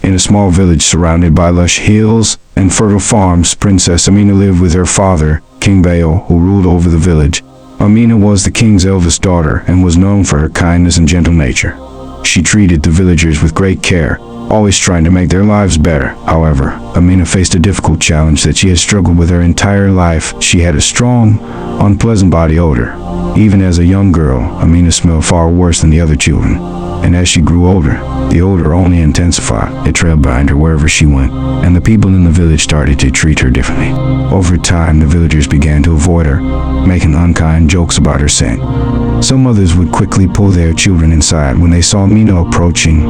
In a small village surrounded by lush hills and fertile farms, Princess Amina lived with her father, King Baal, who ruled over the village. Amina was the king's eldest daughter and was known for her kindness and gentle nature. She treated the villagers with great care, always trying to make their lives better. However, Amina faced a difficult challenge that she had struggled with her entire life. She had a strong, unpleasant body odor. Even as a young girl, Amina smelled far worse than the other children. And as she grew older, the odor only intensified. It trailed behind her wherever she went, and the people in the village started to treat her differently. Over time, the villagers began to avoid her, making unkind jokes about her scent. Some mothers would quickly pull their children inside when they saw Amina approaching,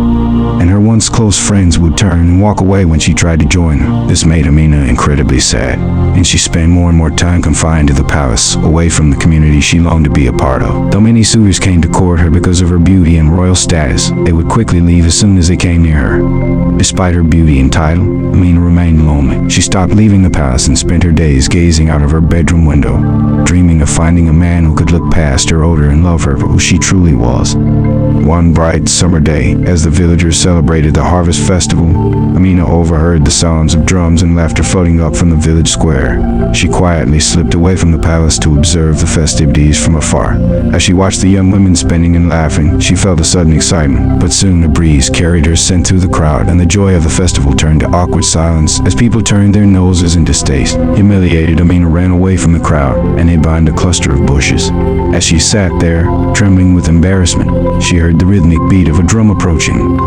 and her once close friends would turn and walk away when she tried to join them. This made Amina incredibly sad, and she spent more and more time confined to the palace, away from the community she longed to be a part of. Though many suitors came to court her because of her beauty and royal status, they would quickly leave as soon as they came near her. Despite her beauty and title, Amina remained lonely. She stopped leaving the palace and spent her days gazing out of her bedroom window, dreaming of finding a man who could look past her odor and love her for who she truly was. One bright summer day, as the villagers celebrated the harvest festival, Amina overheard the sounds of drums and laughter floating up from the village square. She quietly slipped away from the palace to observe the festivities from afar. As she watched the young women spinning and laughing, she felt a sudden excitement, but soon a breeze carried her scent through the crowd, and the joy of the festival turned to awkward silence as people turned their noses in distaste. Humiliated, Amina ran away from the crowd and hid behind a cluster of bushes. As she sat there, trembling with embarrassment, she heard the rhythmic beat of a drum approaching.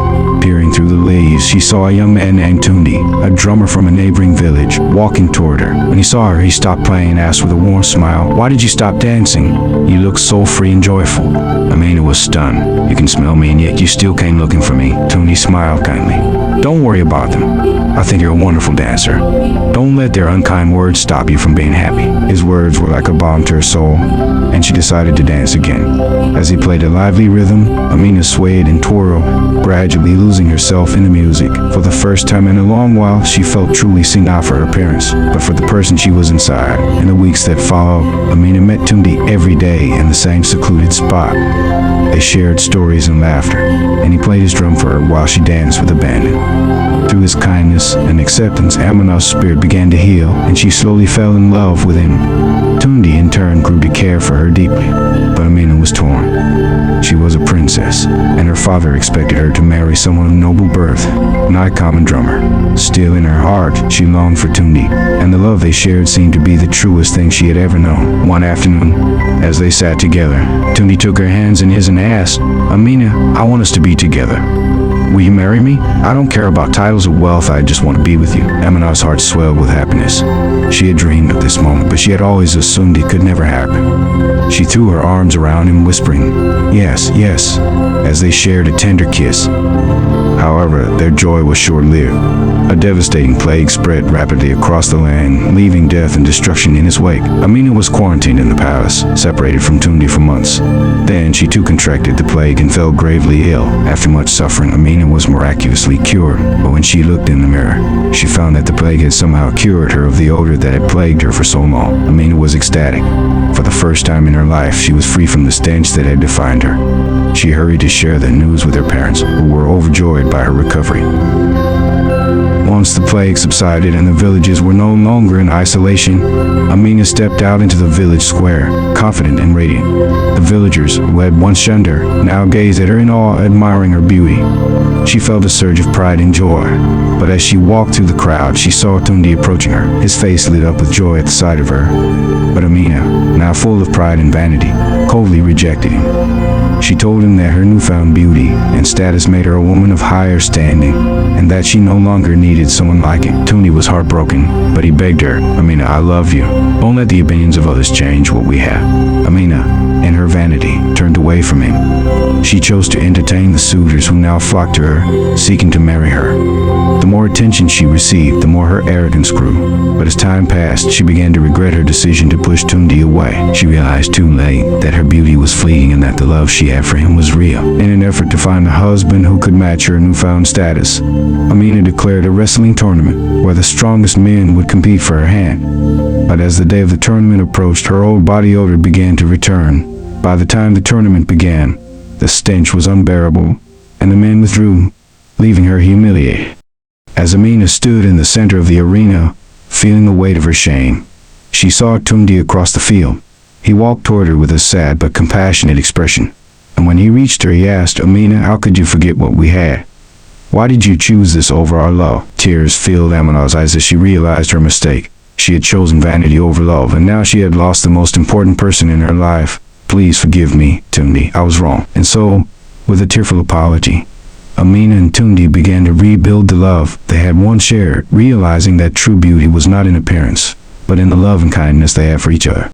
Peering through the leaves, she saw a young man named Tundi, a drummer from a neighboring village, walking toward her. When he saw her, he stopped playing and asked with a warm smile, "Why did you stop dancing? You look so free and joyful." Amina was stunned. "You can smell me, and yet you still came looking for me." Tundi smiled kindly. "Don't worry about them. I think you're a wonderful dancer. Don't let their unkind words stop you from being happy." His words were like a balm to her soul, and she decided to dance again. As he played a lively rhythm, Amina swayed and twirled, gradually losing herself in the music. For the first time in a long while, she felt truly seen, not for her appearance, but for the person she was inside. In the weeks that followed, Amina met Tundi every day in the same secluded spot. They shared stories and laughter, and he played his drum for her while she danced with abandon. Through his kindness and acceptance, Amina's spirit began to heal, and she slowly fell in love with him. Tundi, in turn, grew to care for her deeply, but Amina was torn. She was a princess, and her father expected her to marry someone of noble birth, not a common drummer. Still, in her heart, she longed for Tundi, and the love they shared seemed to be the truest thing she had ever known. One afternoon, as they sat together, Tundi took her hands in his and asked, "Amina, I want us to be together. Will you marry me? I don't care about titles or wealth, I just want to be with you." Amina's heart swelled with happiness. She had dreamed of this moment, but she had always assumed it could never happen. She threw her arms around him, whispering, "Yes, yes," as they shared a tender kiss. However, their joy was short-lived. A devastating plague spread rapidly across the land, leaving death and destruction in its wake. Amina was quarantined in the palace, separated from Tundi for months. Then she too contracted the plague and fell gravely ill. After much suffering, Amina was miraculously cured, but when she looked in the mirror, she found that the plague had somehow cured her of the odor that had plagued her for so long. Amina was ecstatic. For the first time in her life, she was free from the stench that had defined her. She hurried to share the news with her parents, who were overjoyed by her recovery. Once the plague subsided and the villages were no longer in isolation, Amina stepped out into the village square, confident and radiant. The villagers, who had once shunned her, now gazed at her in awe, admiring her beauty. She felt a surge of pride and joy, but as she walked through the crowd, she saw Tundi approaching her. His face lit up with joy at the sight of her. But Amina, now full of pride and vanity, coldly rejected him. She told him that her newfound beauty and status made her a woman of higher standing, and that she no longer needed someone like him. Tundi was heartbroken, but he begged her, "Amina, I love you. Don't let the opinions of others change what we have." Amina, in her vanity, turned away from him. She chose to entertain the suitors who now flocked to her, seeking to marry her. The more attention she received, the more her arrogance grew. But as time passed, she began to regret her decision to push Tundi away. She realized too late that her beauty was fleeting and that the love she had for him was real. In an effort to find a husband who could match her newfound status, Amina declared a wrestling tournament where the strongest men would compete for her hand. But as the day of the tournament approached, her old body odor began to return. By the time the tournament began, the stench was unbearable, and the men withdrew, leaving her humiliated. As Amina stood in the center of the arena, feeling the weight of her shame, she saw Tundi across the field. He walked toward her with a sad but compassionate expression. And when he reached her, he asked, "Amina, how could you forget what we had? Why did you choose this over our love?" Tears filled Amina's eyes as she realized her mistake. She had chosen vanity over love, and now she had lost the most important person in her life. "Please forgive me, Tundi. I was wrong." And so, with a tearful apology, Amina and Tundi began to rebuild the love they had once shared, realizing that true beauty was not in appearance, but in the love and kindness they had for each other.